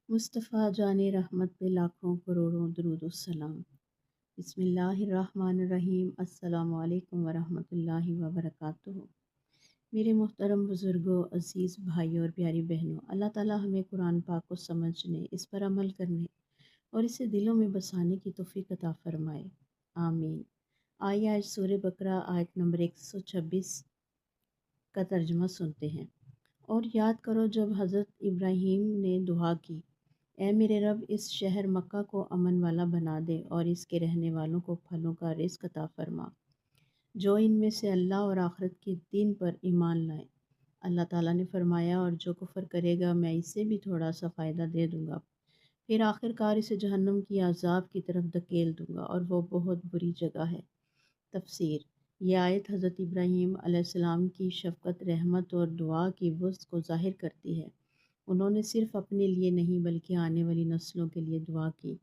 مصطفیٰ جان رحمت پہ لاکھوں کروڑوں درود السلام۔ بسم اللہ الرحمن الرحیم۔ السلام علیکم ورحمۃ اللہ وبرکاتہ۔ میرے محترم بزرگوں، عزیز بھائیوں اور پیاری بہنوں، اللہ تعالیٰ ہمیں قرآن پاک کو سمجھنے، اس پر عمل کرنے اور اسے دلوں میں بسانے کی توفیق عطا فرمائے، آمین۔ آئیے آج سورہ بقرہ آیت نمبر 126 کا ترجمہ سنتے ہیں۔ اور یاد کرو جب حضرت ابراہیم نے دعا کی، اے میرے رب، اس شہر مکہ کو امن والا بنا دے اور اس کے رہنے والوں کو پھلوں کا رزق عطا فرما، جو ان میں سے اللہ اور آخرت کے دن پر ایمان لائیں۔ اللہ تعالیٰ نے فرمایا، اور جو کفر کرے گا میں اسے بھی تھوڑا سا فائدہ دے دوں گا، پھر آخر کار اسے جہنم کی عذاب کی طرف دھکیل دوں گا، اور وہ بہت بری جگہ ہے۔ تفسیر: یہ آیت حضرت ابراہیم علیہ السلام کی شفقت، رحمت اور دعا کی وسعت کو ظاہر کرتی ہے۔ انہوں نے صرف اپنے لیے نہیں بلکہ آنے والی نسلوں کے لیے دعا کی،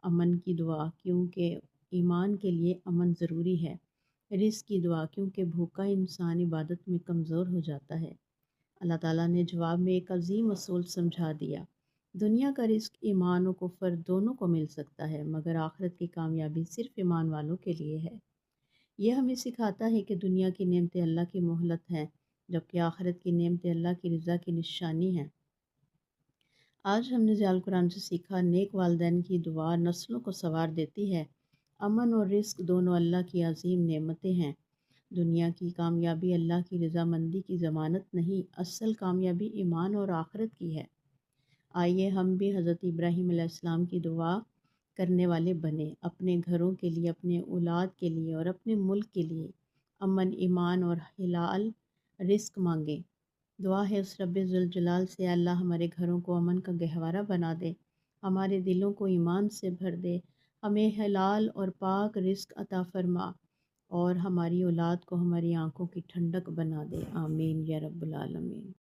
امن کی دعا کیونکہ ایمان کے لیے امن ضروری ہے، رزق کی دعا کیونکہ بھوکا انسان عبادت میں کمزور ہو جاتا ہے۔ اللہ تعالیٰ نے جواب میں ایک عظیم اصول سمجھا دیا: دنیا کا رزق ایمان و کفر دونوں کو مل سکتا ہے، مگر آخرت کی کامیابی صرف ایمان والوں کے لیے ہے۔ یہ ہمیں سکھاتا ہے کہ دنیا کی نعمتیں اللہ کی مہلت ہیں، جبکہ آخرت کی نعمتیں اللہ کی رضا کی نشانی ہیں۔ آج ہم نے ضیاء القرآن سے سیکھا، نیک والدین کی دعا نسلوں کو سنوار دیتی ہے۔ امن اور رزق دونوں اللہ کی عظیم نعمتیں ہیں۔ دنیا کی کامیابی اللہ کی رضامندی کی ضمانت نہیں، اصل کامیابی ایمان اور آخرت کی ہے۔ آئیے ہم بھی حضرت ابراہیم علیہ السلام کی دعا کرنے والے بنیں، اپنے گھروں کے لیے، اپنے اولاد کے لیے اور اپنے ملک کے لیے امن، ایمان اور حلال رزق مانگیں۔ دعا ہے اس رب ذوالجلال سے، اللہ ہمارے گھروں کو امن کا گہوارہ بنا دے، ہمارے دلوں کو ایمان سے بھر دے، ہمیں حلال اور پاک رزق عطا فرما، اور ہماری اولاد کو ہماری آنکھوں کی ٹھنڈک بنا دے، آمین یا رب العالمین۔